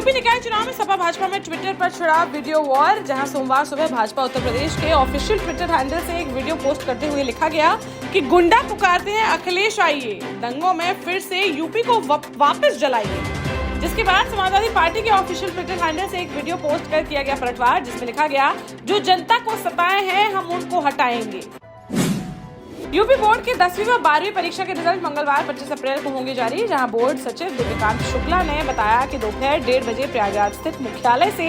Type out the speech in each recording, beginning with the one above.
UP निकाय चुनाव में सपा भाजपा में ट्विटर पर छिड़ा वीडियो वॉर, जहां सोमवार सुबह भाजपा उत्तर प्रदेश के ऑफिशियल ट्विटर हैंडल से एक वीडियो पोस्ट करते हुए लिखा गया कि गुंडा पुकारते हैं अखिलेश आइए, दंगों में फिर से यूपी को वापस जलाइए। जिसके बाद समाजवादी पार्टी के ऑफिशियल ट्विटर हैंडल से एक वीडियो पोस्ट कर किया गया पलटवार, जिसमें लिखा गया जो जनता को सताए हैं हम उनको हटाएंगे। यूपी बोर्ड की 10वीं व 12वीं परीक्षा के रिजल्ट मंगलवार 25 अप्रैल को होंगे जारी, जहां बोर्ड सचिव दिव्यकांत शुक्ला ने बताया कि दोपहर 1:30 बजे प्रयागराज स्थित मुख्यालय से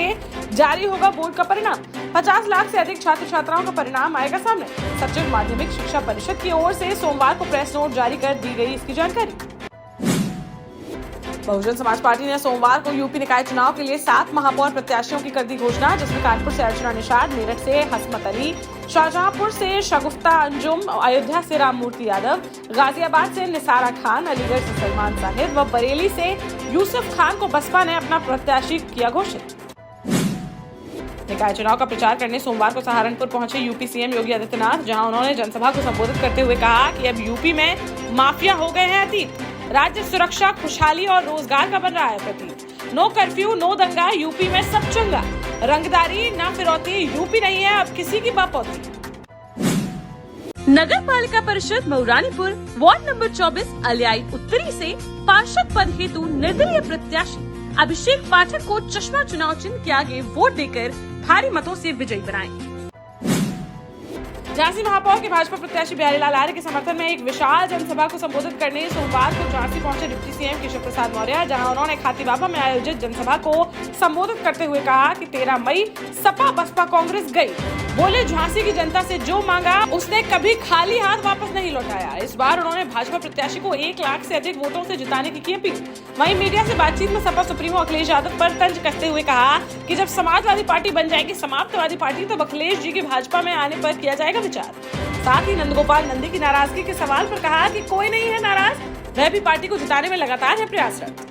जारी होगा बोर्ड का परिणाम। 50 लाख से अधिक छात्र छात्राओं का परिणाम आएगा सामने। सचिव माध्यमिक शिक्षा परिषद की ओर से सोमवार को प्रेस नोट जारी कर दी गई इसकी जानकारी। बहुजन समाज पार्टी ने सोमवार को यूपी निकाय चुनाव के लिए 7 महापौर प्रत्याशियों की कर दी घोषणा, जिसमें कानपुर से अर्चना निषाद, मेरठ से हसमत अली, शाहजहांपुर से शगुफ्ता अंजुम, अयोध्या से राममूर्ति यादव, गाजियाबाद से निसारा खान, अलीगढ़ से सलमान साहिद व बरेली से यूसुफ खान को बसपा ने अपना प्रत्याशी किया घोषित। निकाय चुनाव का प्रचार करने सोमवार को सहारनपुर पहुंचे यूपी सीएम योगी आदित्यनाथ, जहां उन्होंने जनसभा को संबोधित करते हुए कहा कि अब यूपी में माफिया हो गए हैं अतीत, राज्य सुरक्षा, खुशहाली और रोजगार का बन रहा है प्रतीक। नो कर्फ्यू, नो दंगा, यूपी में सब चंगा, रंगदारी ना फिरौती, यूपी नहीं है अब किसी की बापौती। नगर पालिका परिषद मऊरानीपुर वार्ड नंबर 24 अलियाई उत्तरी से पार्षद पद हेतु निर्दलीय प्रत्याशी अभिषेक पाठक को चश्मा चुनाव चिन्ह के आगे वोट देकर भारी मतों से विजयी बनाएं। झांसी महापौर के भाजपा प्रत्याशी बिहारीलाल आर्य के समर्थन में एक विशाल जनसभा को संबोधित करने सोमवार को झांसी पहुंचे डिप्टी सीएम केशव प्रसाद मौर्य, जहां उन्होंने खातीबाबा में आयोजित जनसभा को संबोधित करते हुए कहा कि 13 मई सपा बसपा कांग्रेस गई, बोले झांसी की जनता से जो मांगा उसने कभी खाली हाथ वापस नहीं लौटाया। इस बार उन्होंने भाजपा प्रत्याशी को 1 लाख से अधिक वोटों से जिताने की अपील। वहीं मीडिया से बातचीत में सपा सुप्रीमो अखिलेश यादव पर तंज कसते हुए कहा कि जब समाजवादी पार्टी बन जाएगी समाप्तवादी पार्टी, तो अखिलेश जी के भाजपा में आने पर किया जाएगा विचार। साथ ही नंदगोपाल नंदी की नाराजगी के सवाल पर कहा कि कोई नहीं है नाराज, वह भी पार्टी को जिताने में लगातार है प्रयासरत।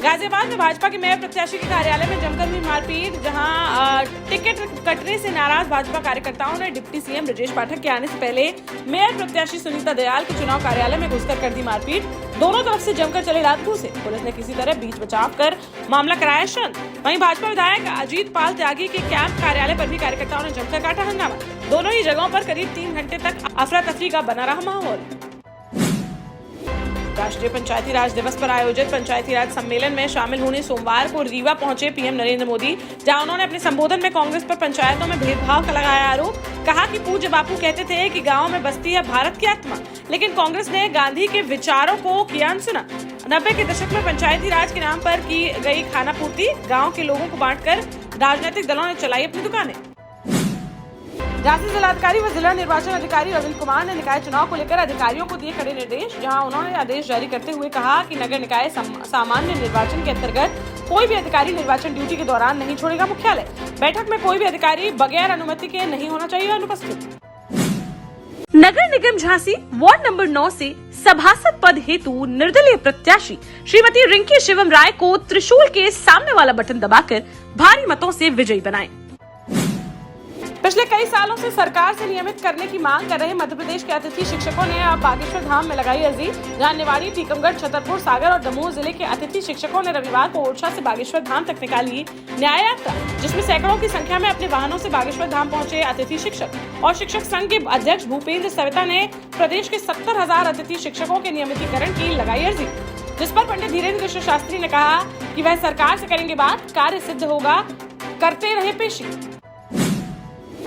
गाजियाबाद में भाजपा के मेयर प्रत्याशी के कार्यालय में जमकर हुई मारपीट, जहां टिकट कटने से नाराज भाजपा कार्यकर्ताओं ने डिप्टी सीएम ब्रजेश पाठक के आने से पहले मेयर प्रत्याशी सुनीता दयाल के चुनाव कार्यालय में घुसकर कर दी मारपीट। दोनों तरफ से जमकर चले रात घूसे, पुलिस ने किसी तरह बीच बचाव कर मामला कराया शांत। वहीं भाजपा विधायक अजीत पाल त्यागी के कैंप कार्यालय पर भी कार्यकर्ताओं ने जमकर काटा हंगामा। दोनों ही जगहों पर करीब 3 घंटे तक अफरा तफरी का बना रहा माहौल। राष्ट्रीय पंचायती राज दिवस पर आयोजित पंचायती राज सम्मेलन में शामिल होने सोमवार को रीवा पहुंचे पीएम नरेंद्र मोदी, जहां उन्होंने अपने संबोधन में कांग्रेस पर पंचायतों में भेदभाव का लगाया आरोप। कहा कि पूज्य बापू कहते थे कि गांव में बसती है भारत की आत्मा, लेकिन कांग्रेस ने गांधी के विचारों को किया अनसुना। 90 के दशक में पंचायती राज के नाम पर की गई खाना पूर्ति, गाँव के लोगों को बांटकर राजनीतिक दलों ने चलाई अपनी दुकानें। झांसी जिलाधिकारी व जिला निर्वाचन अधिकारी रविंद्र कुमार ने निकाय चुनाव को लेकर अधिकारियों को दिए कड़े निर्देश, जहां उन्होंने आदेश जारी करते हुए कहा कि नगर निकाय सामान्य निर्वाचन के अंतर्गत कोई भी अधिकारी निर्वाचन ड्यूटी के दौरान नहीं छोड़ेगा मुख्यालय। बैठक में कोई भी अधिकारी बगैर अनुमति के नहीं होना चाहिए अनुपस्थित। नगर निगम झांसी वार्ड नंबर 9 से सभासद पद हेतु निर्दलीय प्रत्याशी श्रीमती रिंकी शिवम राय को त्रिशूल के सामने वाला बटन दबाकर भारी मतों से विजयी बनाएं। पिछले कई सालों से सरकार से नियमित करने की मांग कर रहे मध्य प्रदेश के अतिथि शिक्षकों ने अब बागेश्वर धाम में लगाई अर्जी, जहां निवाड़ी, टीकमगढ़, छतरपुर, सागर और दमोह जिले के अतिथि शिक्षकों ने रविवार को ओरछा से बागेश्वर धाम तक निकाली न्याय यात्रा, जिसमें सैकड़ों की संख्या में अपने वाहनों से बागेश्वर धाम पहुंचे अतिथि शिक्षक और शिक्षक संघ के अध्यक्ष भूपेंद्र सविता ने प्रदेश के 70,000 अतिथि शिक्षकों के नियमितीकरण की लगाई अर्जी, जिस पर पंडित धीरेन्द्र कृष्ण शास्त्री ने कहा कि वह सरकार से करेंगे बात, कार्य सिद्ध होगा, करते रहे पेशी।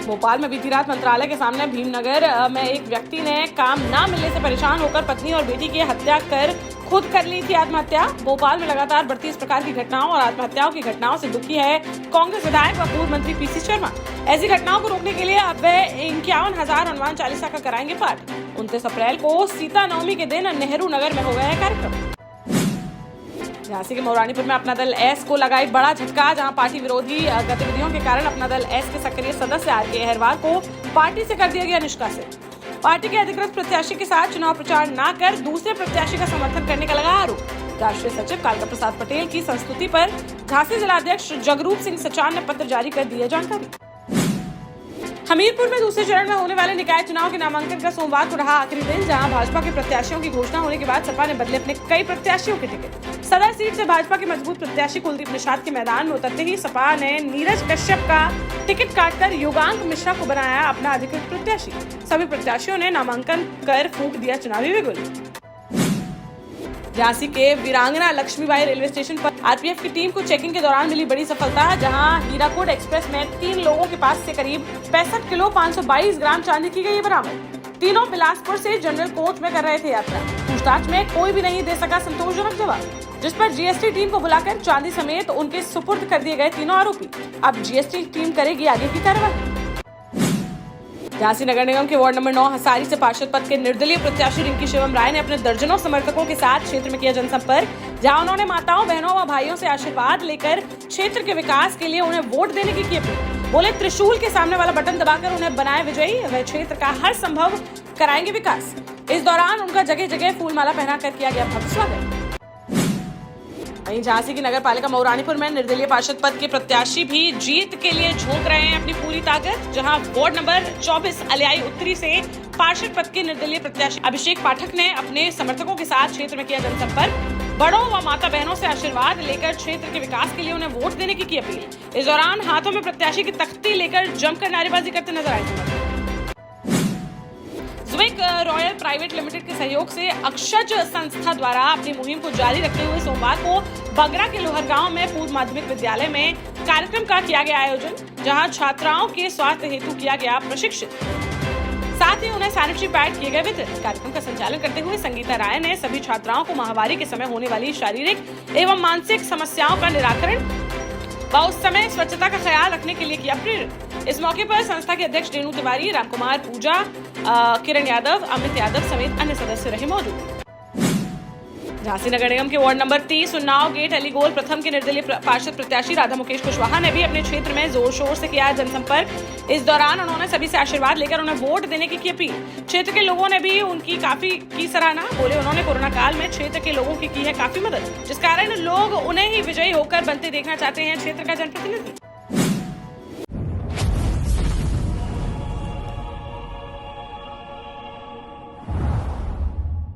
भोपाल में बीती रात मंत्रालय के सामने भीमनगर में एक व्यक्ति ने काम न मिलने से परेशान होकर पत्नी और बेटी की हत्या कर खुद कर ली थी आत्महत्या। भोपाल में लगातार बढ़ती इस प्रकार की घटनाओं और आत्महत्याओं की घटनाओं से दुखी है कांग्रेस विधायक व पूर्व मंत्री पीसी शर्मा। ऐसी घटनाओं को रोकने के लिए अब वे 51,000 हनुमान चालीसा का कराएंगे पाठ। 29 अप्रैल को सीता नवमी के दिन नेहरू नगर में होगा यह कार्यक्रम। झांसी के मऊरानीपुर में अपना दल एस को लगा एक बड़ा झटका, जहां पार्टी विरोधी गतिविधियों के कारण अपना दल एस के सक्रिय सदस्य आर के अहरवाल को पार्टी से कर दिया गया निष्कासित। पार्टी के अधिकृत प्रत्याशी के साथ चुनाव प्रचार न कर दूसरे प्रत्याशी का समर्थन करने का लगा आरोप। राष्ट्रीय सचिव कालका प्रसाद पटेल की संस्तुति पर झांसी जिलाध्यक्ष जगरूप सिंह सचान ने पत्र जारी कर दी है जानकारी। हमीरपुर में दूसरे चरण में होने वाले निकाय चुनाव के नामांकन का सोमवार को रहा आखिरी दिन, जहां भाजपा के प्रत्याशियों की घोषणा होने के बाद सपा ने बदले अपने कई प्रत्याशियों के टिकट। सदर सीट से भाजपा के मजबूत प्रत्याशी कुलदीप निषाद के मैदान में उतरते ही सपा ने नीरज कश्यप का टिकट काटकर योगांक मिश्रा को बनाया अपना अधिकृत प्रत्याशी। सभी प्रत्याशियों ने नामांकन कर फूंक दिया चुनावी बिगुल। झांसी के वीरांगना लक्ष्मीबाई रेलवे स्टेशन पर आरपीएफ की टीम को चेकिंग के दौरान मिली बड़ी सफलता, जहां हीराकुड एक्सप्रेस में 3 लोगों के पास से करीब 65 किलो 522 ग्राम चांदी की गई बरामद। तीनों बिलासपुर से जनरल कोच में कर रहे थे यात्रा। पूछताछ में कोई भी नहीं दे सका संतोषजनक जवाब, जिस पर जीएसटी टीम को बुलाकर चांदी समेत उनके सुपुर्द कर दिए गए तीनों आरोपी। अब जीएसटी टीम करेगी आगे की कार्रवाई। झांसी नगर निगम के वार्ड नंबर 9 हसारी से पार्षद पद के निर्दलीय प्रत्याशी रिंकी शिवम राय ने अपने दर्जनों समर्थकों के साथ क्षेत्र में किया जनसंपर्क, जहां उन्होंने माताओं, बहनों व भाइयों से आशीर्वाद लेकर क्षेत्र के विकास के लिए उन्हें वोट देने की अपील। बोले, त्रिशूल के सामने वाला बटन दबाकर उन्हें बनाए विजयी, वे क्षेत्र का हर संभव कराएंगे विकास। इस दौरान उनका जगह जगह फूलमाला पहनाकर किया गया भव्य स्वागत। वहीं झांसी की नगर पालिका मऊरानीपुर में निर्दलीय पार्षद पद के प्रत्याशी भी जीत के लिए झोंक रहे हैं अपनी पूरी ताकत, जहां वार्ड नंबर 24 अलियाई उत्तरी से पार्षद पद के निर्दलीय प्रत्याशी अभिषेक पाठक ने अपने समर्थकों के साथ क्षेत्र में किया जनसंपर्क, बड़ों व माता बहनों से आशीर्वाद लेकर क्षेत्र के विकास के लिए उन्हें वोट देने की अपील। इस दौरान हाथों में प्रत्याशी की तख्ती लेकर जमकर नारेबाजी करते नजर आए। जुवेक रॉयल प्राइवेट लिमिटेड के सहयोग से अक्षज संस्था द्वारा अपनी मुहिम को जारी रखते हुए सोमवार को बगरा के लोहर गांव में पूर्व माध्यमिक विद्यालय में कार्यक्रम का किया गया आयोजन, जहां छात्राओं के स्वास्थ्य हेतु किया गया प्रशिक्षित, साथ ही उन्हें सैनिटरी पैड किए गए वितरित। कार्यक्रम का संचालन करते हुए संगीता राय ने सभी छात्राओं को माहवारी के समय होने वाली शारीरिक एवं मानसिक समस्याओं का निराकरण व उस समय स्वच्छता का ख्याल रखने के लिए किया प्रेरित। इस मौके पर संस्था के अध्यक्ष रेणु तिवारी, रामकुमार पूजा, किरण यादव, अमित यादव समेत अन्य सदस्य रहे मौजूद। झांसी नगर निगम के वार्ड नंबर 30 उन्नाव गेट अलीगोल प्रथम के निर्दलीय पार्षद प्रत्याशी राधा मुकेश कुशवाहा ने भी अपने क्षेत्र में जोर शोर से किया जनसंपर्क। इस दौरान उन्होंने सभी से आशीर्वाद लेकर उन्हें वोट देने की अपील। क्षेत्र के लोगों ने भी उनकी काफी की सराहना। बोले, उन्होंने कोरोना काल में क्षेत्र के लोगों की है काफी मदद, जिस कारण लोग उन्हें ही विजयी होकर बनते देखना चाहते हैं क्षेत्र का जनप्रतिनिधि।